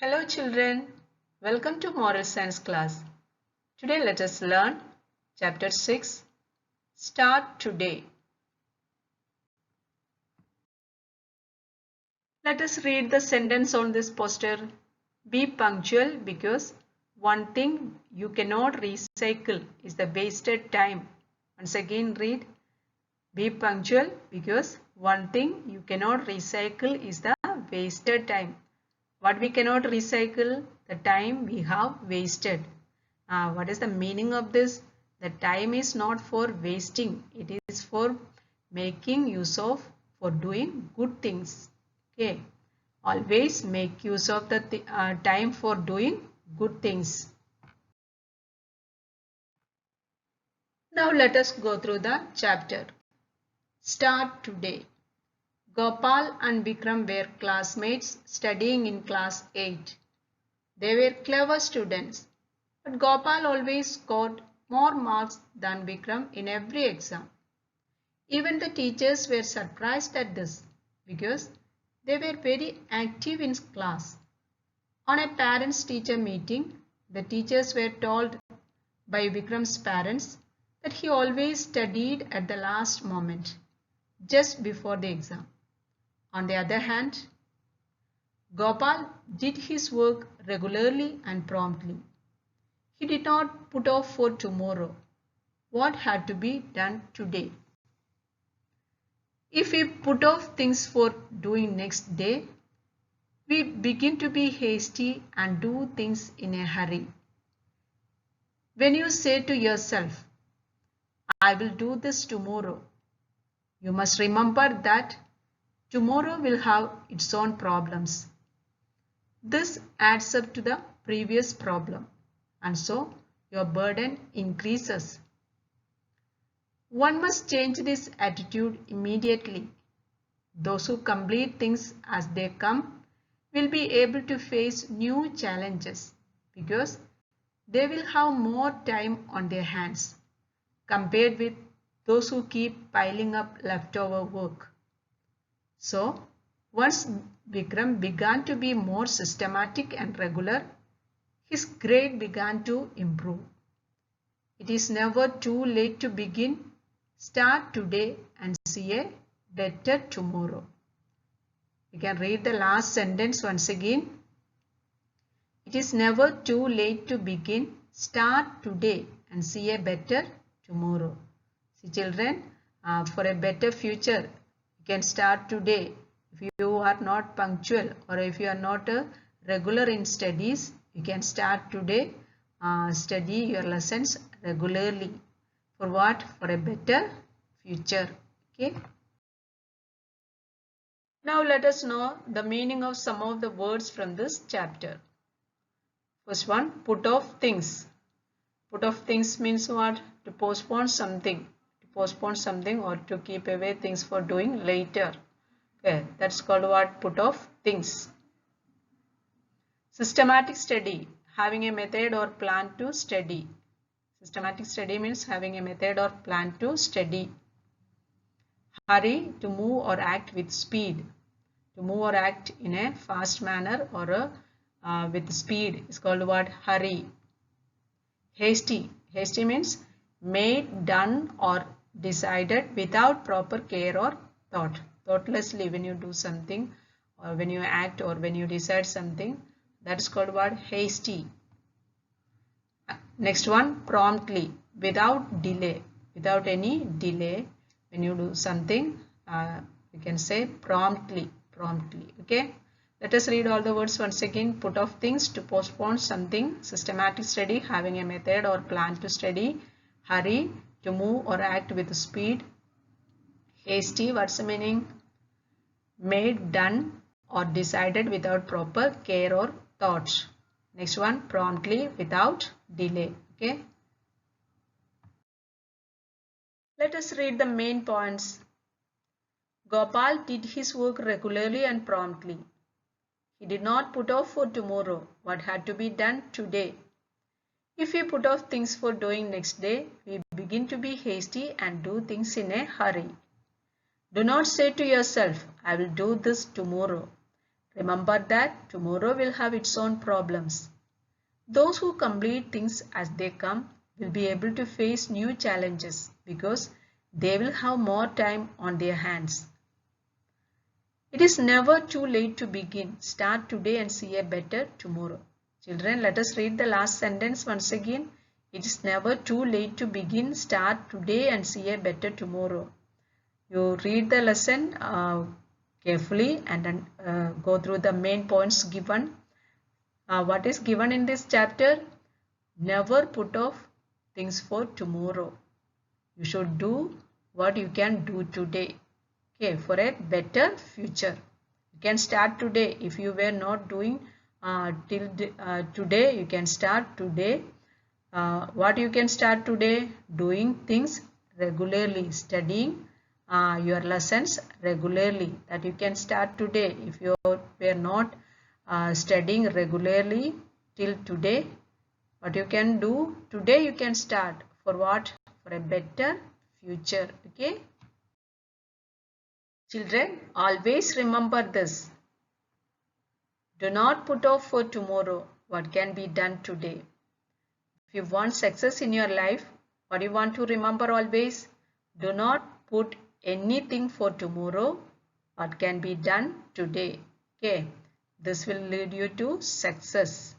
Hello children, welcome to Moral Science class. Today let us learn chapter 6, Start Today. Let us read the sentence on this poster. Be punctual because one thing you cannot recycle is the wasted time. Once again read. Be punctual because one thing you cannot recycle is the wasted time. What we cannot recycle? The time we have wasted. What is the meaning of this? The time is not for wasting. It is for making use of, for doing good things. Okay. Always make use of the time for doing good things. Now let us go through the chapter. Start today. Gopal and Vikram were classmates studying in class 8. They were clever students, but Gopal always scored more marks than Vikram in every exam. Even the teachers were surprised at this because they were very active in class. On a parents-teacher meeting, the teachers were told by Vikram's parents that he always studied at the last moment, just before the exam. On the other hand, Gopal did his work regularly and promptly. He did not put off for tomorrow what had to be done today. If we put off things for doing next day, we begin to be hasty and do things in a hurry. When you say to yourself, I will do this tomorrow, you must remember that tomorrow will have its own problems. This adds up to the previous problem, and so your burden increases. One must change this attitude immediately. Those who complete things as they come will be able to face new challenges because they will have more time on their hands compared with those who keep piling up leftover work. So, once Vikram began to be more systematic and regular, his grade began to improve. It is never too late to begin. Start today and see a better tomorrow. You can read the last sentence once again. It is never too late to begin. Start today and see a better tomorrow. See children, for a better future, you can start today. If you are not punctual or if you are not regular in studies, you can start today. Study your lessons regularly. For what? For a better future. Okay. Now let us know the meaning of some of the words from this chapter. First one, put off things. Put off things means what? To postpone something. To postpone something or to keep away things for doing later. Okay, that's called what? Put off things. Systematic study, having a method or plan to study. Systematic study means having a method or plan to study. Hurry, to move or act with speed. To move or act in a fast manner or with speed is called what? Hurry. Hasty. Hasty means made, done or decided without proper care or thought. Thoughtlessly when you do something or when you act or when you decide something, that is called what? Hasty. Next one, promptly, without delay. Without any delay, when you do something, you can say promptly. Promptly. Okay. Let us read all the words once again. Put off things, to postpone something. Systematic study, having a method or plan to study. Hurry, to move or act with speed. Hasty, what's the meaning? Made, done or decided without proper care or thought. Next one, promptly, without delay. Okay. Let us read the main points. Gopal did his work regularly and promptly. He did not put off for tomorrow what had to be done today. If we put off things for doing next day, we begin to be hasty and do things in a hurry. Do not say to yourself, I will do this tomorrow. Remember that tomorrow will have its own problems. Those who complete things as they come will be able to face new challenges because they will have more time on their hands. It is never too late to begin. Start today and see a better tomorrow. Children, let us read the last sentence once again. It is never too late to begin. Start today and see a better tomorrow. You read the lesson carefully and then go through the main points given. What is given in this chapter? Never put off things for tomorrow. You should do what you can do today. Okay, for a better future. You can start today. If you were not doing till today, you can start today. What you can start today? Doing things regularly, studying your lessons regularly. That you can start today. If you were not studying regularly till today, what you can do today, you can start. For what? For a better future. Okay. Children, always remember this. Do not put off for tomorrow what can be done today. If you want success in your life, what you want to remember always? Do not put anything for tomorrow what can be done today. Okay, this will lead you to success.